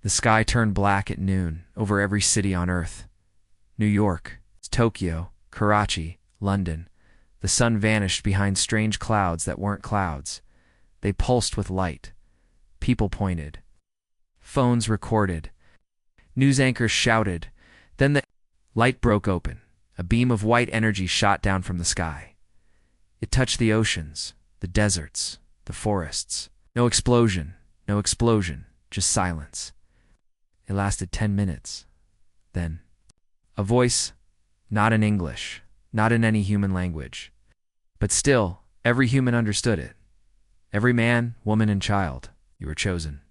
The sky turned black at noon over every city on Earth. New York, Tokyo, Karachi, London. The sun vanished behind strange clouds that weren't clouds. They pulsed with light. People pointed. Phones recorded. News anchors shouted. Then the light broke open. A beam of white energy shot down from the sky. It touched the oceans, the deserts, the forests. No explosion, just silence. It lasted 10 minutes. Then, a voice, not in English, not in any human language. But still, every human understood it. Every man, woman, and child, you were chosen.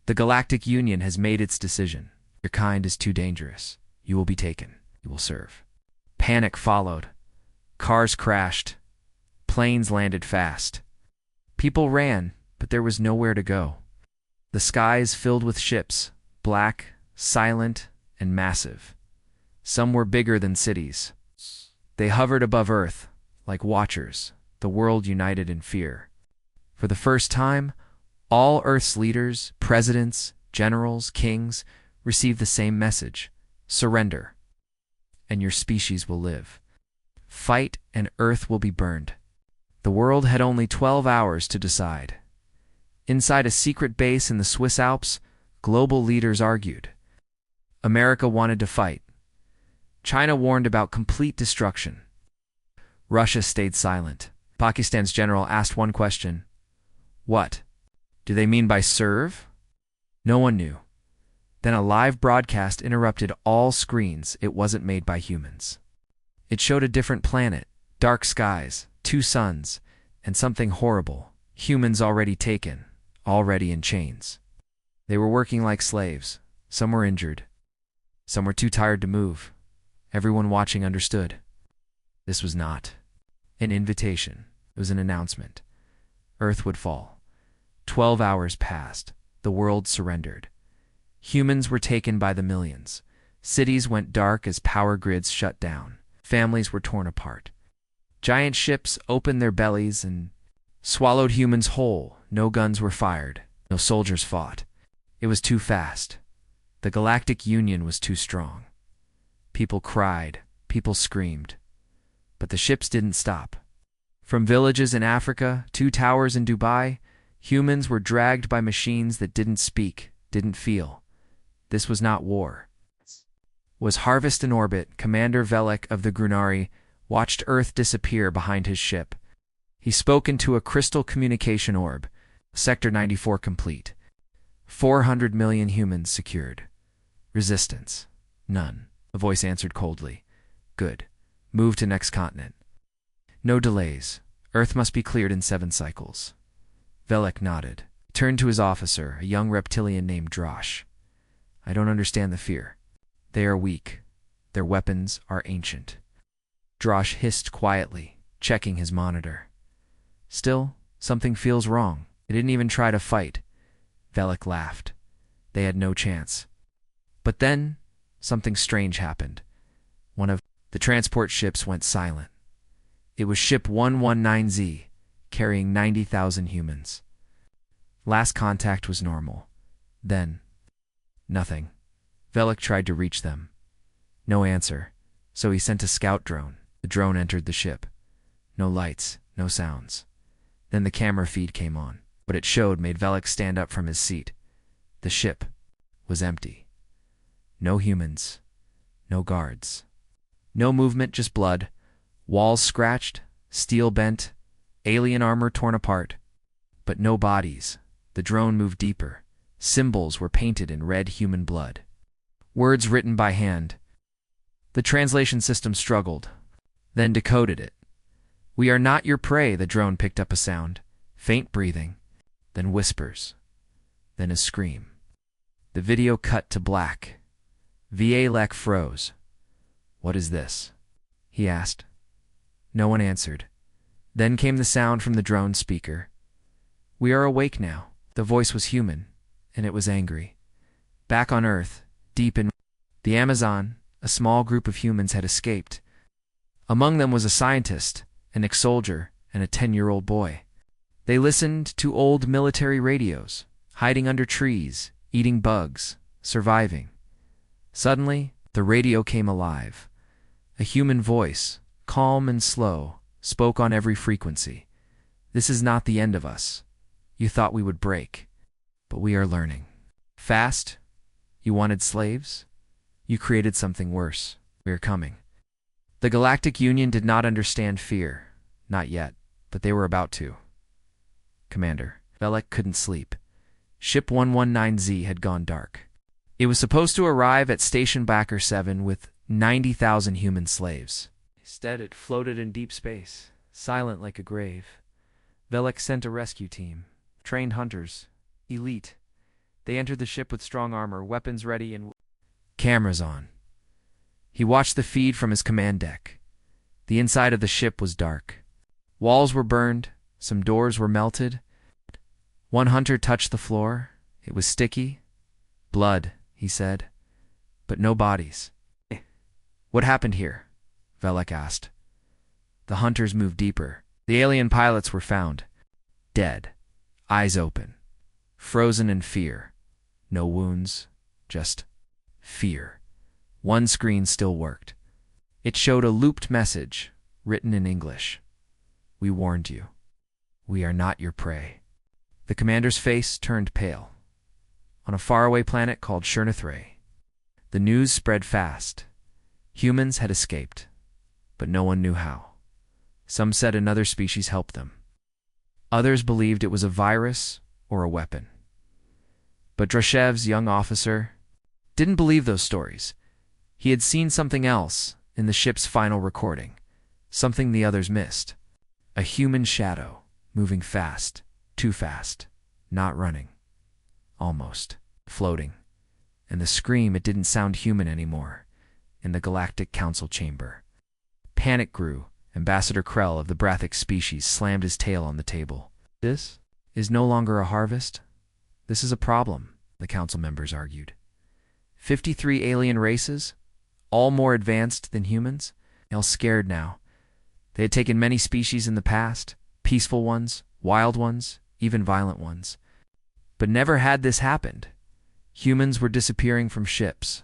The Galactic Union has made its decision. Your kind is too dangerous. You will be taken. You will serve. Panic followed. Cars crashed. Planes landed fast. People ran, but there was nowhere to go. The skies filled with ships, black, silent, and massive. Some were bigger than cities. They hovered above Earth, like watchers, the world united in fear. For the first time, all Earth's leaders, presidents, generals, kings, received the same message: surrender, and your species will live. Fight, and Earth will be burned. The world had only 12 hours to decide. Inside a secret base in the Swiss Alps, global leaders argued. America wanted to fight. China warned about complete destruction. Russia stayed silent. Pakistan's general asked one question. What? Do they mean by serve? No one knew. Then a live broadcast interrupted all screens. It wasn't made by humans. It showed a different planet, dark skies, 2 suns, and something horrible. Humans already taken, already in chains. They were working like slaves. Some were injured. Some were too tired to move. Everyone watching understood. This was not an invitation. It was an announcement. Earth would fall. 12 hours passed. The world surrendered. Humans were taken by the millions. Cities went dark as power grids shut down. Families were torn apart. Giant ships opened their bellies and swallowed humans whole. No guns were fired. No soldiers fought. It was too fast. The Galactic Union was too strong. People cried. People screamed. But the ships didn't stop. From villages in Africa to towers in Dubai, humans were dragged by machines that didn't speak, didn't feel. This was not war. Was Harvest in orbit, Commander Velek of the Grunari watched Earth disappear behind his ship. He spoke into a crystal communication orb. Sector 94 complete. 400 million humans secured. Resistance? None. A voice answered coldly. Good. Move to next continent. No delays. Earth must be cleared in 7 cycles. Velek nodded. He turned to his officer, a young reptilian named Drosh. I don't understand the fear. They are weak. Their weapons are ancient. Drosh hissed quietly, checking his monitor. Still, something feels wrong. They didn't even try to fight. Velek laughed. They had no chance. But then, something strange happened. One of the transport ships went silent. It was Ship 119Z, carrying 90,000 humans. Last contact was normal. Then, nothing. Velek tried to reach them. No answer, so he sent a scout drone. The drone entered the ship. No lights, no sounds. Then the camera feed came on. What it showed made Velek stand up from his seat. The ship was empty. No humans. No guards. No movement, just blood. Walls scratched, steel bent, alien armor torn apart. But no bodies. The drone moved deeper. Symbols were painted in red human blood. Words written by hand. The translation system struggled, then decoded it. We are not your prey, the drone picked up a sound. Faint breathing, then whispers, then a scream. The video cut to black. Velek froze. What is this? He asked. No one answered. Then came the sound from the drone speaker. We are awake now. The voice was human, and it was angry. Back on Earth, deep in the Amazon, a small group of humans had escaped. Among them was a scientist, an ex-soldier, and a 10-year-old boy. They listened to old military radios, hiding under trees, eating bugs, surviving. Suddenly, the radio came alive. A human voice, calm and slow, spoke on every frequency. This is not the end of us. You thought we would break, but we are learning. Fast? You wanted slaves? You created something worse. We are coming. The Galactic Union did not understand fear. Not yet, but they were about to. Commander, Velek couldn't sleep. Ship 119Z had gone dark. It was supposed to arrive at Station Backer 7 with 90,000 human slaves. Instead, it floated in deep space, silent like a grave. Velek sent a rescue team, trained hunters, elite. They entered the ship with strong armor, weapons ready, and cameras on. He watched the feed from his command deck. The inside of the ship was dark. Walls were burned, some doors were melted. One hunter touched the floor. It was sticky. Blood, he said, but no bodies. What happened here? Velek asked. The hunters moved deeper. The alien pilots were found. Dead, eyes open, frozen in fear. No wounds, just fear. One screen still worked. It showed a looped message, written in English. We warned you. We are not your prey. The commander's face turned pale. On a faraway planet called Chernithray, the news spread fast. Humans had escaped, but no one knew how. Some said another species helped them. Others believed it was a virus or a weapon. But Drashev's young officer didn't believe those stories. He had seen something else in the ship's final recording, something the others missed. A human shadow, moving fast, too fast, not running, almost, floating. And the scream, it didn't sound human anymore, in the Galactic Council chamber. Panic grew. Ambassador Krell of the Brathic species slammed his tail on the table. This is no longer a harvest. This is a problem, the council members argued. 53 alien races, all more advanced than humans, all scared now. They had taken many species in the past, peaceful ones, wild ones, even violent ones. But never had this happened. Humans were disappearing from ships.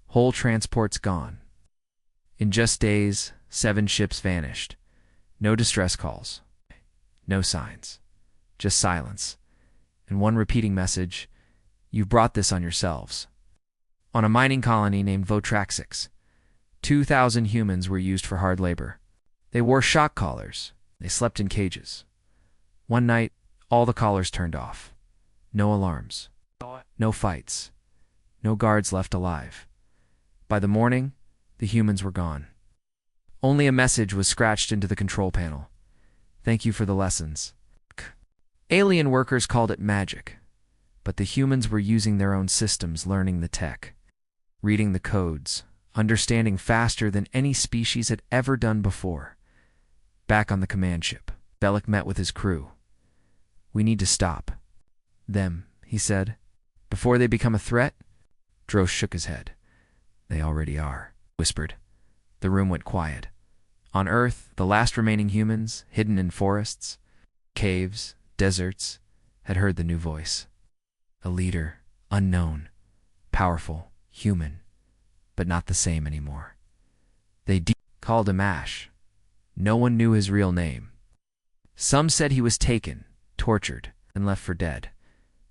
Whole transports gone. In just days, 7 ships vanished. No distress calls. No signs. Just silence. And one repeating message, you've brought this on yourselves. On a mining colony named Votraxix, 2,000 humans were used for hard labor. They wore shock collars. They slept in cages. One night, all the collars turned off. No alarms. No fights. No guards left alive. By the morning, the humans were gone. Only a message was scratched into the control panel. Thank you for the lessons. Alien workers called it magic, but the humans were using their own systems, learning the tech, reading the codes, understanding faster than any species had ever done before. Back on the command ship, Velek met with his crew. We need to stop them, he said. Before they become a threat? Drosh shook his head. They already are, whispered. The room went quiet. On Earth, the last remaining humans, hidden in forests, caves, deserts, had heard the new voice. A leader, unknown, powerful, human, but not the same anymore. They called him Ash. No one knew his real name. Some said he was taken, tortured, and left for dead.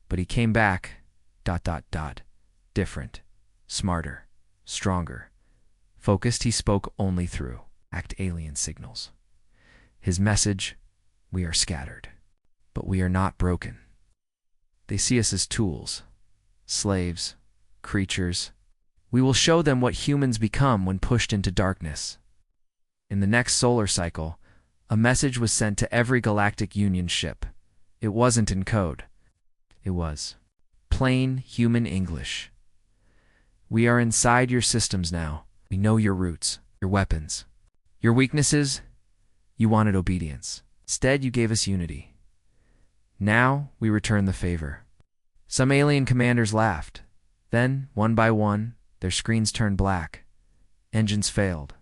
But he came back, ... different, smarter, stronger. Focused, he spoke only through alien signals. His message, we are scattered, but we are not broken. They see us as tools, slaves, creatures. We will show them what humans become when pushed into darkness. In the next solar cycle, a message was sent to every Galactic Union ship. It wasn't in code. It was plain human English. We are inside your systems now. We know your roots, your weapons, your weaknesses. You wanted obedience. Instead, you gave us unity. Now, we return the favor. Some alien commanders laughed. Then, one by one, their screens turned black. Engines failed.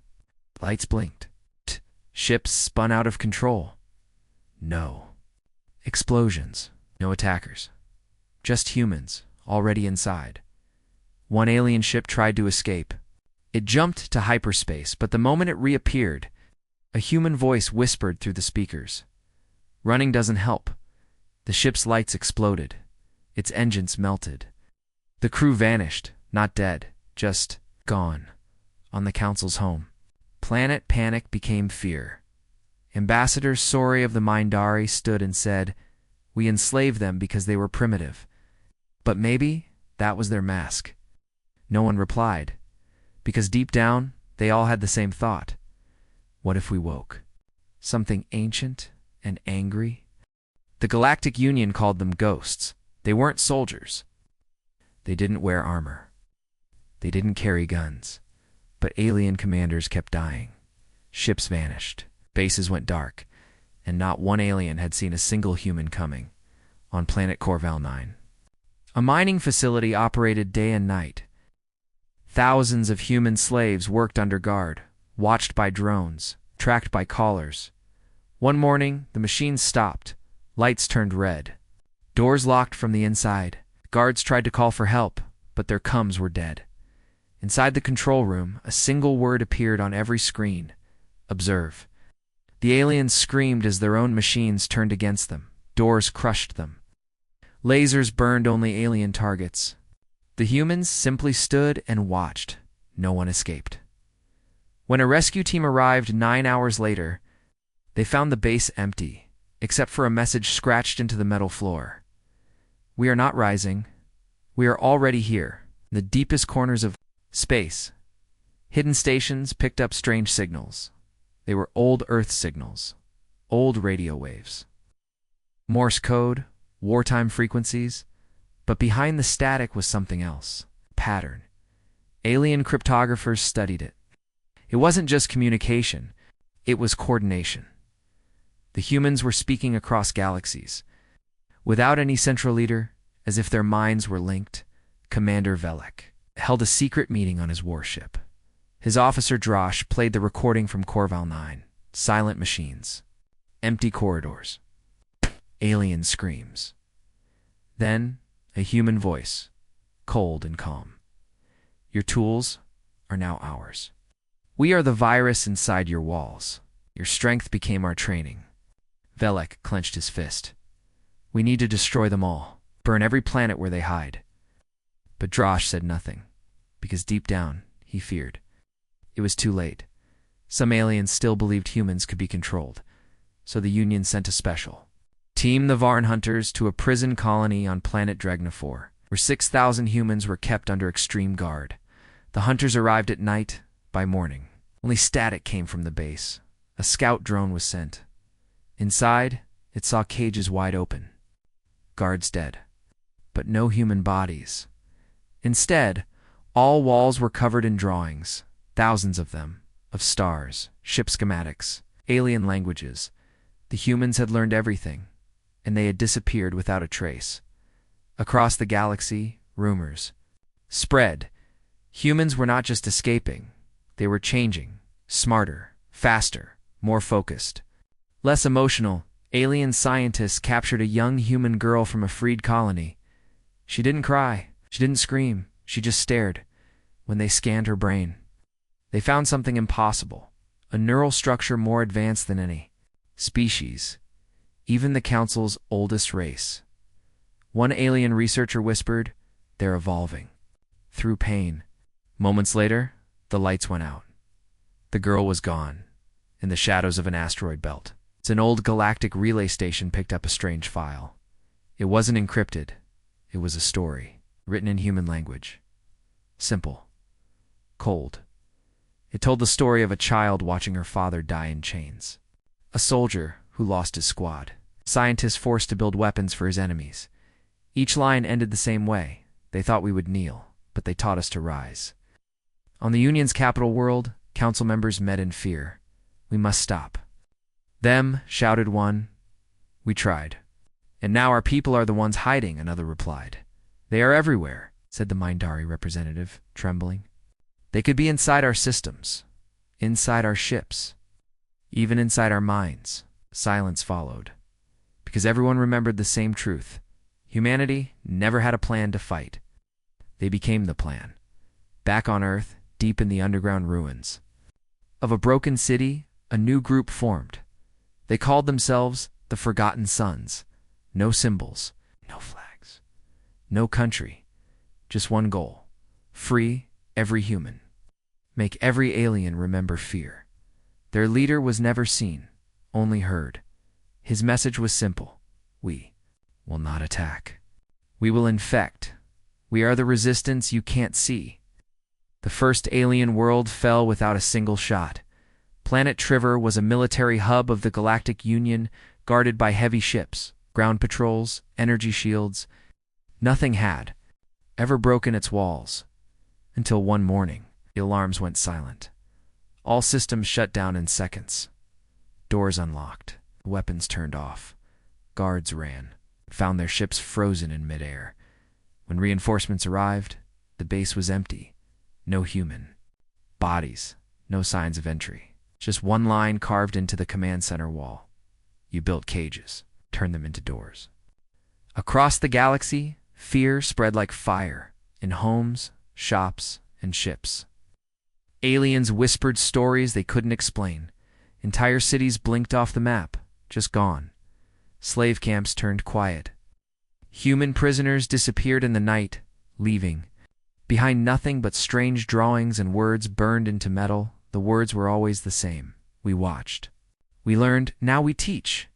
Lights blinked. Ships spun out of control. No explosions. No attackers. Just humans, already inside. One alien ship tried to escape. It jumped to hyperspace, but the moment it reappeared, a human voice whispered through the speakers. Running doesn't help. The ship's lights exploded. Its engines melted. The crew vanished, not dead, just gone. On the council's home, planet panic became fear. Ambassador Sori of the Mindari stood and said, "We enslaved them because they were primitive." But maybe that was their mask. No one replied, because deep down, they all had the same thought. What if we woke? Something ancient and angry? The Galactic Union called them ghosts. They weren't soldiers. They didn't wear armor. They didn't carry guns. But alien commanders kept dying. Ships vanished. Bases went dark. And not one alien had seen a single human coming. On planet Corval 9. A mining facility operated day and night. Thousands of human slaves worked under guard, watched by drones, tracked by callers. One morning, the machines stopped. Lights turned red. Doors locked from the inside. Guards tried to call for help, but their comms were dead. Inside the control room, a single word appeared on every screen: observe. The aliens screamed as their own machines turned against them. Doors crushed them. Lasers burned only alien targets. The humans simply stood and watched. No one escaped. When a rescue team arrived 9 hours later, they found the base empty, except for a message scratched into the metal floor. "We are not rising. We are already here, in the deepest corners of space." Hidden stations picked up strange signals. They were old Earth signals, old radio waves. Morse code, wartime frequencies, but behind the static was something else. Pattern. Alien cryptographers studied it. It wasn't just communication, it was coordination. The humans were speaking across galaxies. Without any central leader, as if their minds were linked, Commander Velek held a secret meeting on his warship. His officer Drosh played the recording from Corval 9. Silent machines. Empty corridors. Alien screams. Then, a human voice, cold and calm. "Your tools are now ours. We are the virus inside your walls. Your strength became our training." Velek clenched his fist. "We need to destroy them all. Burn every planet where they hide." But Drosh said nothing, because deep down, he feared. It was too late. Some aliens still believed humans could be controlled, so the Union sent a special team, the Varn Hunters, to a prison colony on planet Dregnafor, where 6,000 humans were kept under extreme guard. The hunters arrived at night. By morning, only static came from the base. A scout drone was sent. Inside, it saw cages wide open. Guards dead. But no human bodies. Instead, all walls were covered in drawings, thousands of them, of stars, ship schematics, alien languages. The humans had learned everything, and they had disappeared without a trace. Across the galaxy, rumors spread. Humans were not just escaping, they were changing, smarter, faster, more focused. Less emotional, alien scientists captured a young human girl from a freed colony. She didn't cry, she didn't scream, she just stared. When they scanned her brain, they found something impossible, a neural structure more advanced than any species, even the Council's oldest race. One alien researcher whispered, "They're evolving." Through pain. Moments later, the lights went out. The girl was gone, in the shadows of an asteroid belt. An old galactic relay station picked up a strange file. It wasn't encrypted. It was a story, written in human language. Simple. Cold. It told the story of a child watching her father die in chains. A soldier who lost his squad. Scientists forced to build weapons for his enemies. Each line ended the same way. They thought we would kneel, but they taught us to rise. On the Union's capital world, council members met in fear. "We must stop." "Them," shouted one. "We tried." "And now our people are the ones hiding," another replied. "They are everywhere," said the Mindari representative, trembling. "They could be inside our systems, inside our ships, even inside our minds." Silence followed, because everyone remembered the same truth. Humanity never had a plan to fight. They became the plan. Back on Earth, deep in the underground ruins of a broken city, a new group formed. They called themselves the Forgotten Sons. No symbols, no flags, no country, just one goal: free every human. Make every alien remember fear. Their leader was never seen, only heard. His message was simple: we will not attack. We will infect. We are the resistance you can't see. The first alien world fell without a single shot. Planet Trevor was a military hub of the Galactic Union, guarded by heavy ships, ground patrols, energy shields. Nothing had ever broken its walls. Until one morning, the alarms went silent. All systems shut down in seconds. Doors unlocked, weapons turned off. Guards ran, found their ships frozen in midair. When reinforcements arrived, the base was empty. No human bodies, no signs of entry. Just one line carved into the command center wall. You built cages, turned them into doors. Across the galaxy, fear spread like fire, in homes, shops, and ships. Aliens whispered stories they couldn't explain. Entire cities blinked off the map, just gone. Slave camps turned quiet. Human prisoners disappeared in the night, leaving behind nothing but strange drawings and words burned into metal. The words were always the same. We watched. We learned, now we teach.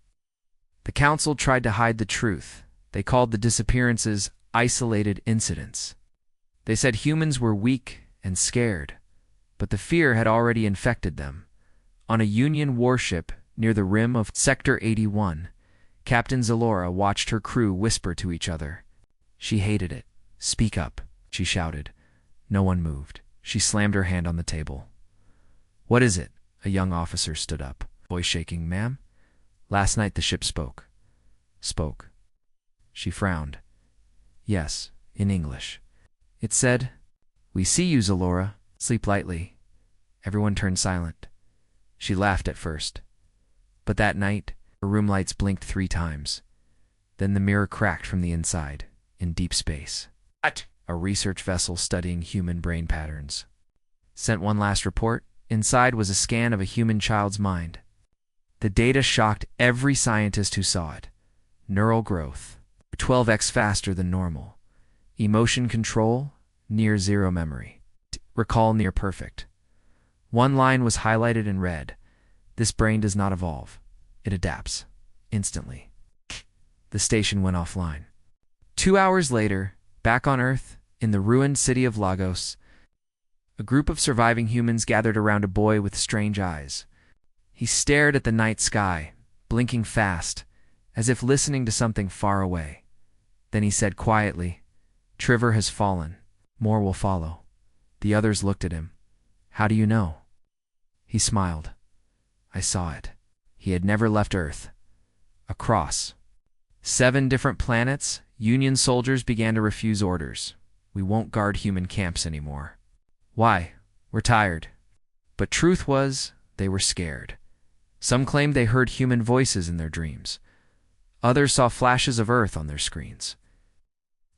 The council tried to hide the truth. They called the disappearances isolated incidents. They said humans were weak and scared, but the fear had already infected them. On a Union warship near the rim of Sector 81, Captain Zalora watched her crew whisper to each other. She hated it. Speak up, she shouted. No one moved. She slammed her hand on the table. What is it? A young officer stood up, voice shaking. Ma'am? Last night the ship spoke. Spoke. She frowned. Yes, in English. It said, "We see you, Zalora. Sleep lightly." Everyone turned silent. She laughed at first. But that night, her room lights blinked 3 times. Then the mirror cracked from the inside, in deep space. What? A research vessel studying human brain patterns. Sent one last report. Inside was a scan of a human child's mind. The data shocked every scientist who saw it. Neural growth, 12x faster than normal. Emotion control, near zero memory. Recall near perfect. One line was highlighted in red. This brain does not evolve. It adapts. Instantly. The station went offline. 2 hours later, back on Earth, in the ruined city of Lagos, a group of surviving humans gathered around a boy with strange eyes. He stared at the night sky, blinking fast, as if listening to something far away. Then he said quietly, "Trevor has fallen. More will follow." The others looked at him. "How do you know?" He smiled. "I saw it." He had never left Earth. Across 7 different planets, Union soldiers began to refuse orders. "We won't guard human camps anymore." "Why? We're tired." But truth was, they were scared. Some claimed they heard human voices in their dreams. Others saw flashes of Earth on their screens.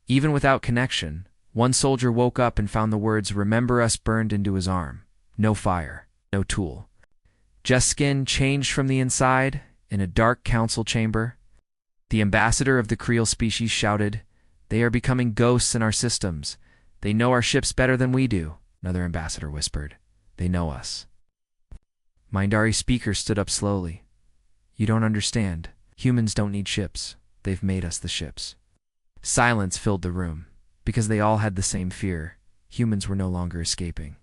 Even without connection, one soldier woke up and found the words "Remember us" burned into his arm. No fire, no tool. Just skin changed from the inside. In a dark council chamber, the ambassador of the Creole species shouted, "They are becoming ghosts in our systems. They know our ships better than we do." Another ambassador whispered, "They know us." Mindari speaker stood up slowly. "You don't understand. Humans don't need ships. They've made us the ships." Silence filled the room, because they all had the same fear. Humans were no longer escaping.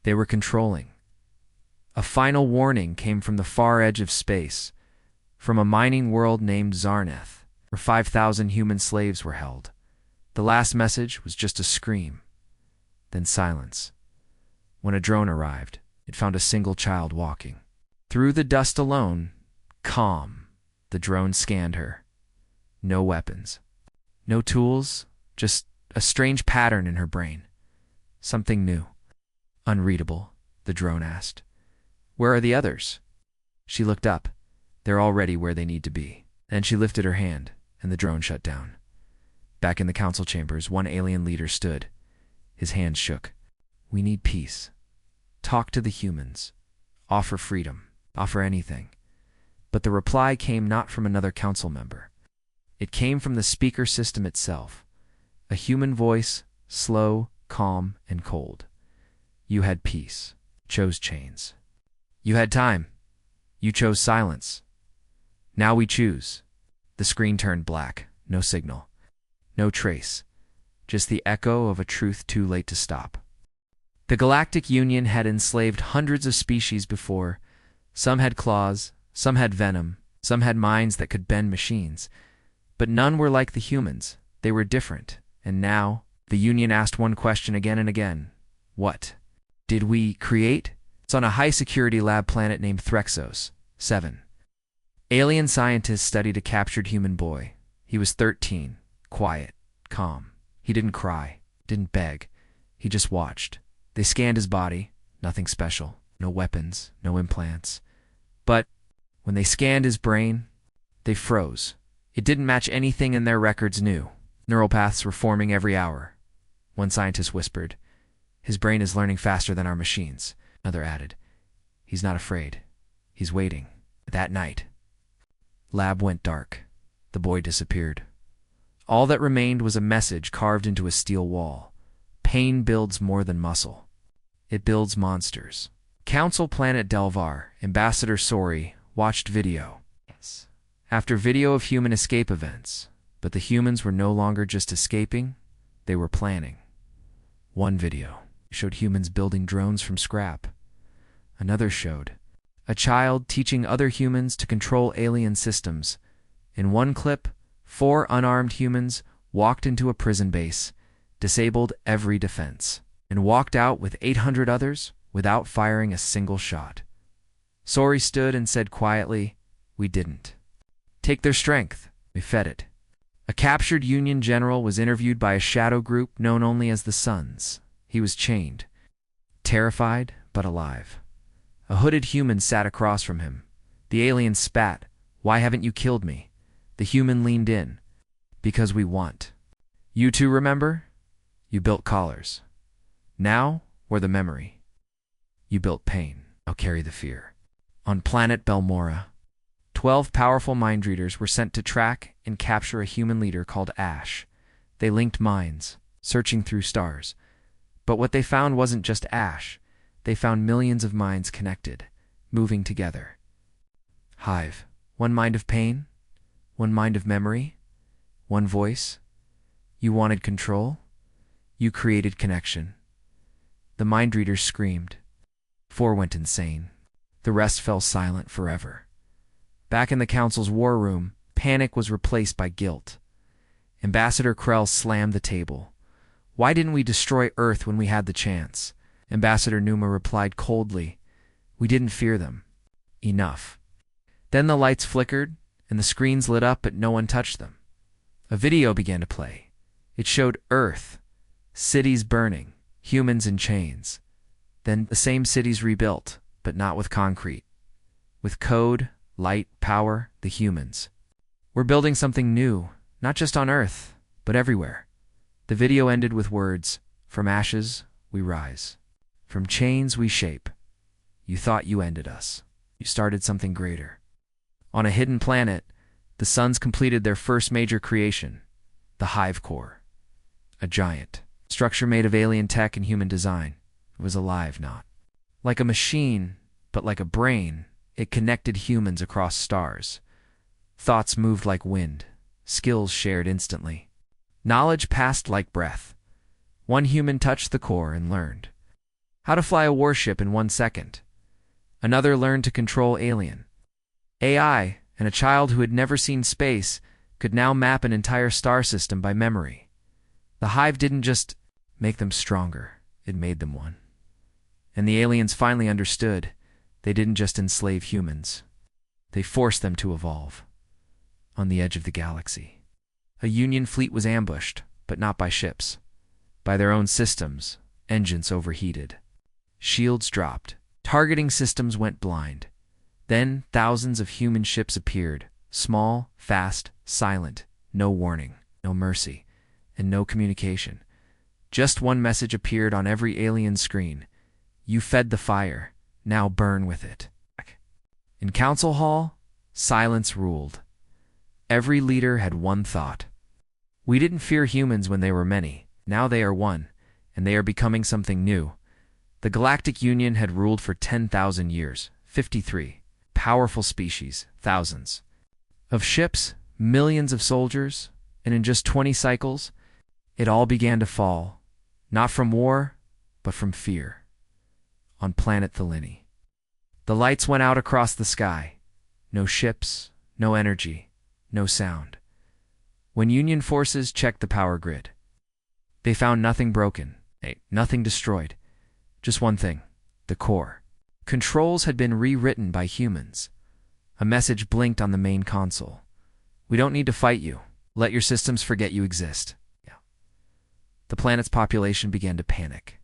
They were controlling. A final warning came from the far edge of space, from a mining world named Zarneth, where 5,000 human slaves were held. The last message was just a scream. Then silence. When a drone arrived, it found a single child walking. Through the dust alone, calm, the drone scanned her. No weapons. No tools, just a strange pattern in her brain. Something new. "Unreadable," the drone asked. "Where are the others?" She looked up. They're already where they need to be. Then she lifted her hand, and the drone shut down. Back in the council chambers, one alien leader stood. His hands shook. We need peace. Talk to the humans. Offer freedom. Offer anything. But the reply came not from another council member. It came from the speaker system itself. A human voice, slow, calm, and cold. You had peace. Chose chains. You had time. You chose silence. Now we choose. The screen turned black. No signal. No trace. Just the echo of a truth too late to stop. The Galactic Union had enslaved hundreds of species before. Some had claws, some had venom, some had minds that could bend machines. But none were like the humans. They were different. And now, the Union asked one question again and again. What did we create? It's on a high-security lab planet named Threxos. 7. Alien scientists studied a captured human boy. He was 13, quiet, calm. He didn't cry, didn't beg. He just watched. They scanned his body, nothing special, no weapons, no implants. But when they scanned his brain, they froze. It didn't match anything in their records new. Neural paths were forming every hour. One scientist whispered, his brain is learning faster than our machines. Another added, he's not afraid. He's waiting. That night, lab went dark. The boy disappeared. All that remained was a message carved into a steel wall. Pain builds more than muscle. It builds monsters. Council Planet Delvar, Ambassador Sori, watched video. Yes. After video of human escape events. But the humans were no longer just escaping, they were planning. One video showed humans building drones from scrap. Another showed a child teaching other humans to control alien systems. In one clip, 4 unarmed humans walked into a prison base, disabled every defense, and walked out with 800 others without firing a single shot. Sori stood and said quietly, we didn't take their strength, we fed it. A captured Union general was interviewed by a shadow group known only as the Sons. He was chained, terrified but alive. A hooded human sat across from him. The alien spat, why haven't you killed me? The human leaned in, because we want. You two remember? You built collars. Now, we're the memory. You built pain. I'll carry the fear. On planet Belmora, 12 powerful mind readers were sent to track and capture a human leader called Ash. They linked minds, searching through stars. But what they found wasn't just Ash. They found millions of minds connected, moving together. Hive, one mind of pain, one mind of memory, one voice. You wanted control? You created connection. The mind readers screamed. 4 went insane. The rest fell silent forever. Back in the council's war room, panic was replaced by guilt. Ambassador Krell slammed the table. Why didn't we destroy Earth when we had the chance? Ambassador Numa replied coldly, we didn't fear them. Enough. Then the lights flickered, and the screens lit up, but no one touched them. A video began to play. It showed Earth, cities burning, humans in chains. Then the same cities rebuilt, but not with concrete. With code, light, power, the humans. We're building something new, not just on Earth, but everywhere. The video ended with words, from ashes, we rise. From chains, we shape. You thought you ended us. You started something greater. On a hidden planet, the Sons completed their first major creation, the Hive Core. A giant structure made of alien tech and human design. It was alive, not like a machine, but like a brain. It connected humans across stars. Thoughts moved like wind. Skills shared instantly. Knowledge passed like breath. One human touched the core and learned how to fly a warship in 1 second. Another learned to control alien AI, and a child who had never seen space could now map an entire star system by memory. The Hive didn't just make them stronger, it made them one. And the aliens finally understood. They didn't just enslave humans. They forced them to evolve. On the edge of the galaxy, a Union fleet was ambushed, but not by ships. By their own systems, engines overheated. Shields dropped. Targeting systems went blind. Then thousands of human ships appeared, small, fast, silent, no warning, no mercy. and no communication. Just one message appeared on every alien screen. You fed the fire, now burn with it. In Council Hall, silence ruled. Every leader had one thought. We didn't fear humans when they were many. Now they are one, and they are becoming something new. The Galactic Union had ruled for 10,000 years, 53. Powerful species, thousands. Of ships, millions of soldiers, and in just 20 cycles, it all began to fall. Not from war, but from fear. On planet Thelini. The lights went out across the sky. No ships, no energy, no sound. When Union forces checked the power grid, they found nothing broken, nothing destroyed. Just one thing, the core. Controls had been rewritten by humans. A message blinked on the main console. We don't need to fight you. Let your systems forget you exist. The planet's population began to panic.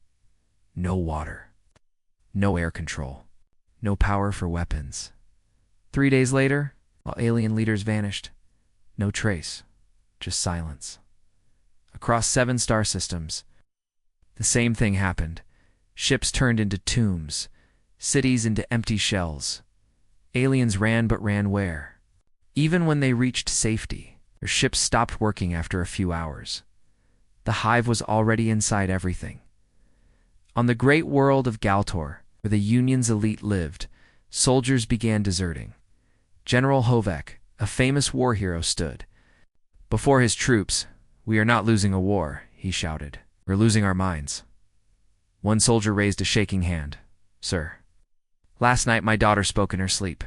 No water. No air control. No power for weapons. 3 days later, while alien leaders vanished, no trace, just silence. Across 7 star systems, the same thing happened. Ships turned into tombs, cities into empty shells. Aliens ran, but ran where? Even when they reached safety, their ships stopped working after a few hours. The hive was already inside everything. On the great world of Galtor, where the Union's elite lived, soldiers began deserting. General Hovek, a famous war hero, stood. Before his troops, "We are not losing a war," he shouted. "We're losing our minds." One soldier raised a shaking hand. "Sir, last night my daughter spoke in her sleep.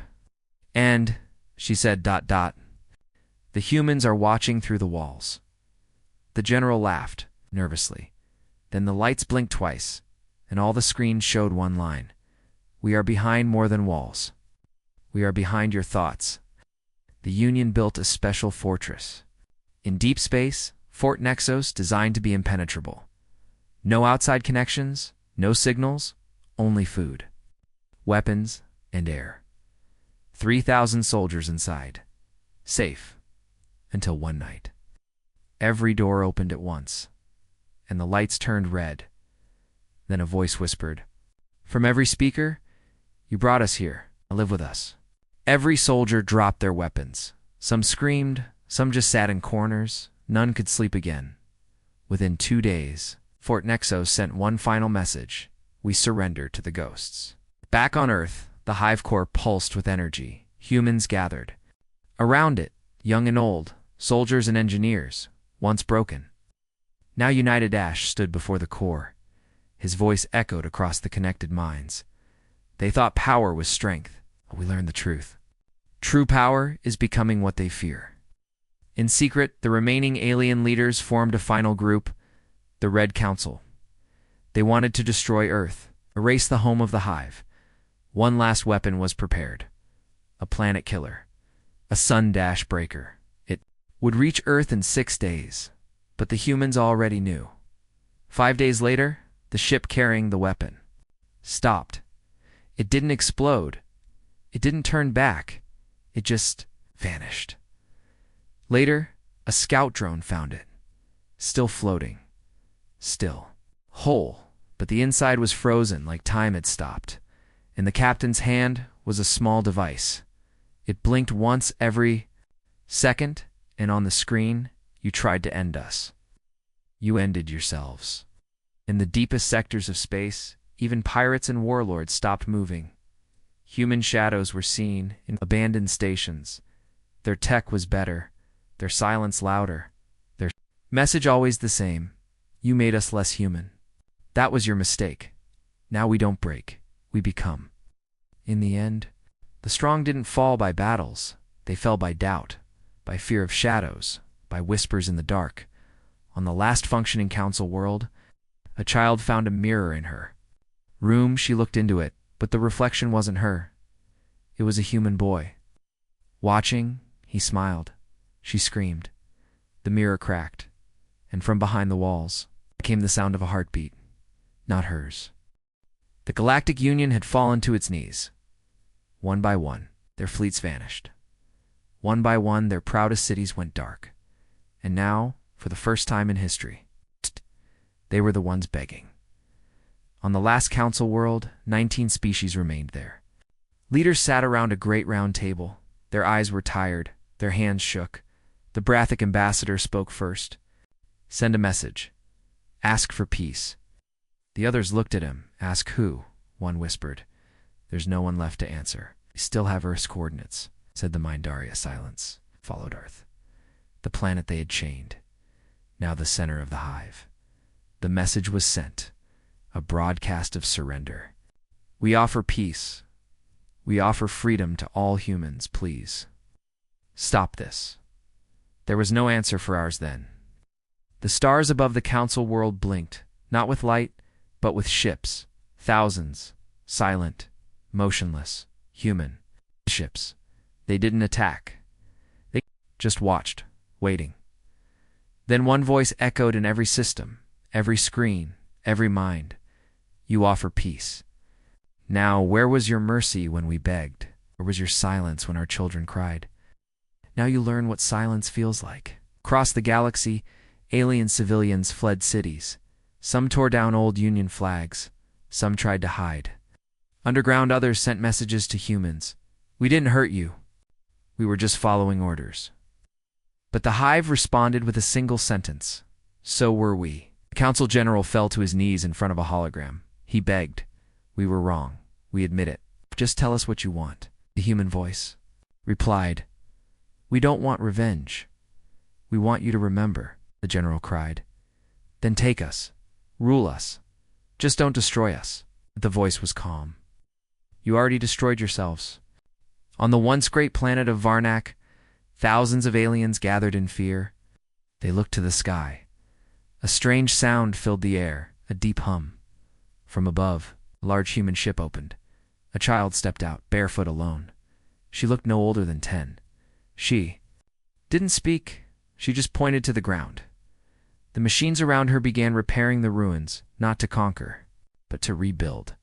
And, she said ... The humans are watching through the walls." The general laughed, nervously. Then the lights blinked twice, and all the screens showed one line. "We are behind more than walls. We are behind your thoughts." The Union built a special fortress. In deep space, Fort Nexos, designed to be impenetrable. No outside connections, no signals, only food, weapons, and air. 3,000 soldiers inside. Safe. Until one night. Every door opened at once, and the lights turned red. Then a voice whispered, "From every speaker, you brought us here. Now live with us." Every soldier dropped their weapons. Some screamed, some just sat in corners. None could sleep again. Within 2 days, Fort Nexos sent one final message: "We surrender to the ghosts." Back on Earth, the hive core pulsed with energy. Humans gathered. Around it, young and old, soldiers and engineers, once broken. Now united, Ash stood before the core. His voice echoed across the connected minds. They thought power was strength, but we learned the truth. True power is becoming what they fear. In secret, the remaining alien leaders formed a final group, the Red Council. They wanted to destroy Earth, erase the home of the hive. One last weapon was prepared. A planet killer. A sun dash breaker. It would reach Earth in 6 days, but the humans already knew. 5 days later, the ship carrying the weapon stopped. It didn't explode. It didn't turn back. It just vanished. Later, a scout drone found it. Still floating. Still. Whole, but the inside was frozen like time had stopped. In the captain's hand was a small device. It blinked once every second, and on the screen, "You tried to end us. You ended yourselves." In the deepest sectors of space, even pirates and warlords stopped moving. Human shadows were seen in abandoned stations. Their tech was better, their silence louder, their message always the same: "You made us less human. That was your mistake. Now we don't break, we become." In the end, the strong didn't fall by battles. They fell by doubt, by fear of shadows, by whispers in the dark. On the last functioning council world, a child found a mirror in her room. She looked into it, but the reflection wasn't her. It was a human boy. Watching, he smiled. She screamed. The mirror cracked, and from behind the walls came the sound of a heartbeat, not hers. The Galactic Union had fallen to its knees. One by one, their fleets vanished. One by one, their proudest cities went dark. And now, for the first time in history. They were the ones begging. On the last council world, 19 species remained there. Leaders sat around a great round table. Their eyes were tired. Their hands shook. The Brathic ambassador spoke first. "Send a message. Ask for peace." The others looked at him. "Ask who?" one whispered. "There's no one left to answer. We still have Earth's coordinates," said the Mindaria. Silence followed Earth. The planet they had chained. Now the center of the hive. The message was sent. A broadcast of surrender. "We offer peace. We offer freedom to all humans, please. Stop this." There was no answer for ours then. The stars above the council world blinked, not with light, but with ships. Thousands. Silent. Motionless. Human. Ships. They didn't attack. They just watched, waiting. Then one voice echoed in every system, every screen, every mind. "You offer peace. Now, where was your mercy when we begged? Where was your silence when our children cried? Now you learn what silence feels like." Across the galaxy, alien civilians fled cities. Some tore down old Union flags. Some tried to hide. Underground, others sent messages to humans. "We didn't hurt you. We were just following orders." But the hive responded with a single sentence. "So were we." The council general fell to his knees in front of a hologram. He begged. "We were wrong. We admit it. Just tell us what you want." The human voice replied, "We don't want revenge. We want you to remember." The general cried. "Then take us. Rule us. Just don't destroy us." But the voice was calm. "You already destroyed yourselves." On the once great planet of Varnak, thousands of aliens gathered in fear. They looked to the sky. A strange sound filled the air, a deep hum. From above, a large human ship opened. A child stepped out, barefoot, alone. She looked no older than 10. She didn't speak. She just pointed to the ground. The machines around her began repairing the ruins, not to conquer, but to rebuild.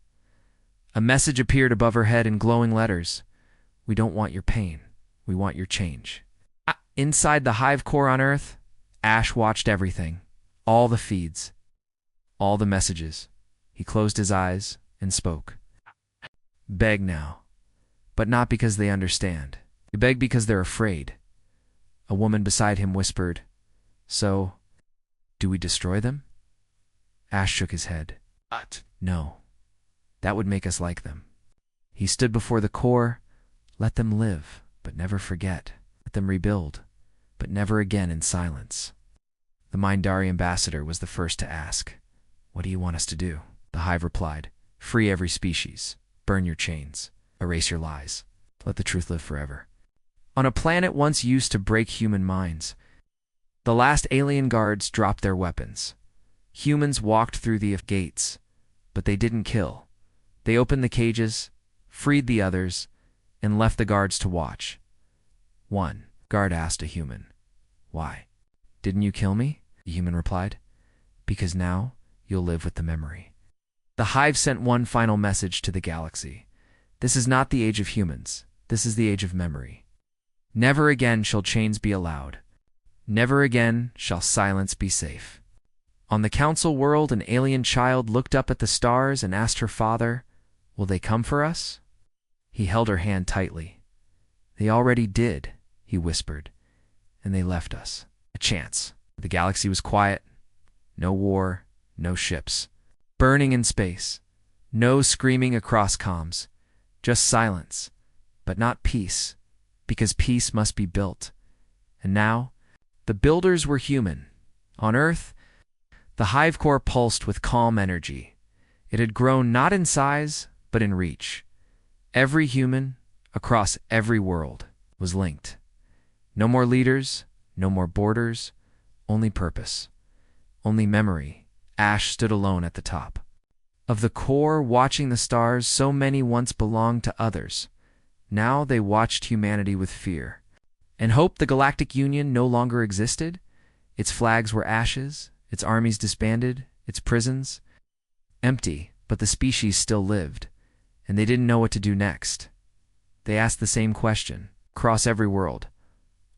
A message appeared above her head in glowing letters. "We don't want your pain. We want your change." Inside the hive core on Earth, Ash watched everything. All the feeds. All the messages. He closed his eyes and spoke. "Beg now. But not because they understand. They beg because they're afraid." A woman beside him whispered, "So, do we destroy them?" Ash shook his head. "No. That would make us like them." He stood before the core. "Let them live, but never forget. Let them rebuild, but never again in silence." The Mindari ambassador was the first to ask, "What do you want us to do?" The hive replied, "Free every species. Burn your chains. Erase your lies. Let the truth live forever." On a planet once used to break human minds, the last alien guards dropped their weapons. Humans walked through the gates, but they didn't kill. They opened the cages, freed the others, and left the guards to watch. One guard asked a human, "Why? Didn't you kill me?" The human replied, "Because now you'll live with the memory." The hive sent one final message to the galaxy. This is not the age of humans. This is the age of memory. Never again shall chains be allowed. Never again shall silence be safe. On the council world, an alien child looked up at the stars and asked her father, "Will they come for us?" He held her hand tightly. "They already did," he whispered, "and they left us a chance." The galaxy was quiet. No war, no ships. Burning in space. No screaming across comms. Just silence. But not peace, because peace must be built. And now, the builders were human. On Earth, the hive core pulsed with calm energy. It had grown not in size, but in reach. Every human, across every world, was linked. No more leaders, no more borders, only purpose, only memory. Ash stood alone at the top. Of the core, watching the stars, so many once belonged to others. Now they watched humanity with fear. And hoped the Galactic Union no longer existed. Its flags were ashes, its armies disbanded, its prisons empty, but the species still lived, and they didn't know what to do next. They asked the same question, across every world.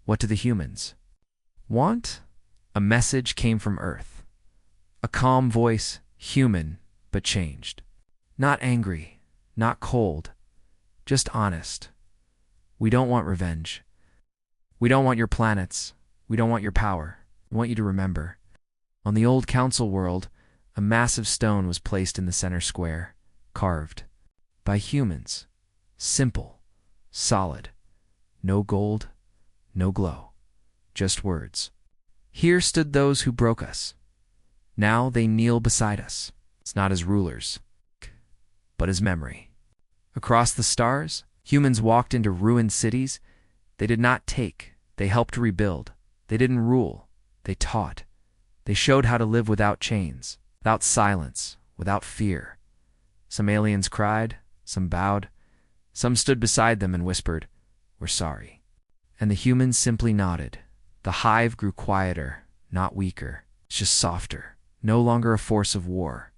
What do the humans want? A message came from Earth. A calm voice, human, but changed. Not angry, not cold, just honest. We don't want revenge. We don't want your planets. We don't want your power. We want you to remember. On the old council world, a massive stone was placed in the center square, carved. By humans. Simple. Solid. No gold. No glow. Just words. Here stood those who broke us. Now they kneel beside us. It's not as rulers, but as memory. Across the stars, humans walked into ruined cities. They did not take. They helped rebuild. They didn't rule. They taught. They showed how to live without chains, without silence, without fear. Some aliens cried, some bowed, some stood beside them and whispered, "We're sorry." And the humans simply nodded. The hive grew quieter, not weaker, just softer, no longer a force of war,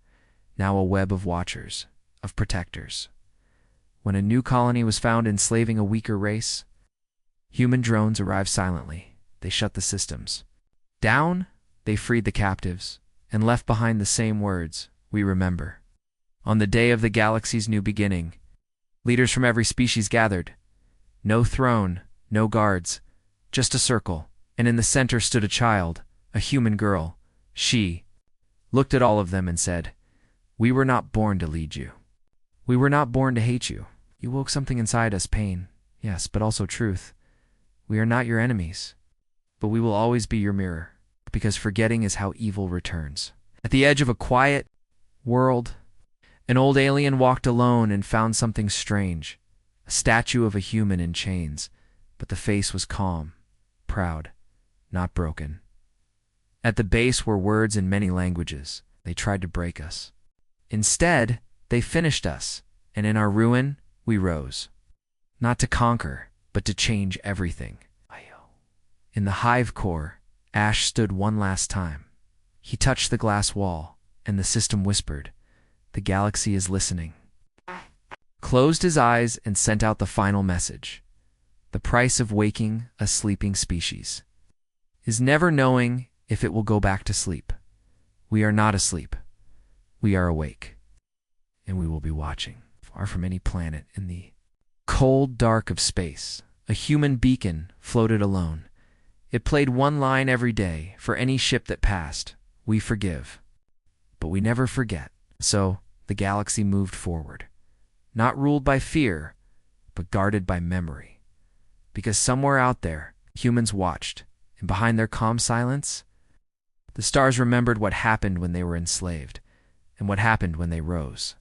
now a web of watchers, of protectors. When a new colony was found enslaving a weaker race, human drones arrived silently. They shut the systems down. They freed the captives and left behind the same words, "We remember." On the day of the galaxy's new beginning, leaders from every species gathered. No throne, no guards, just a circle, and in the center stood a child, a human girl. She looked at all of them and said, "We were not born to lead you. We were not born to hate you. You woke something inside us, pain, yes, but also truth. We are not your enemies, but we will always be your mirror, because forgetting is how evil returns." At the edge of a quiet world, an old alien walked alone and found something strange, a statue of a human in chains, but the face was calm, proud, not broken. At the base were words in many languages. They tried to break us. Instead, they finished us, and in our ruin, we rose. Not to conquer, but to change everything. In the hive core, Ash stood one last time. He touched the glass wall, and the system whispered, "The galaxy is listening." Closed his eyes and sent out the final message. The price of waking a sleeping species is never knowing if it will go back to sleep. We are not asleep. We are awake. And we will be watching, far from any planet in the cold dark of space. A human beacon floated alone. It played one line every day for any ship that passed. We forgive, but we never forget. So the galaxy moved forward, not ruled by fear, but guarded by memory. Because somewhere out there, humans watched, and behind their calm silence, the stars remembered what happened when they were enslaved, and what happened when they rose.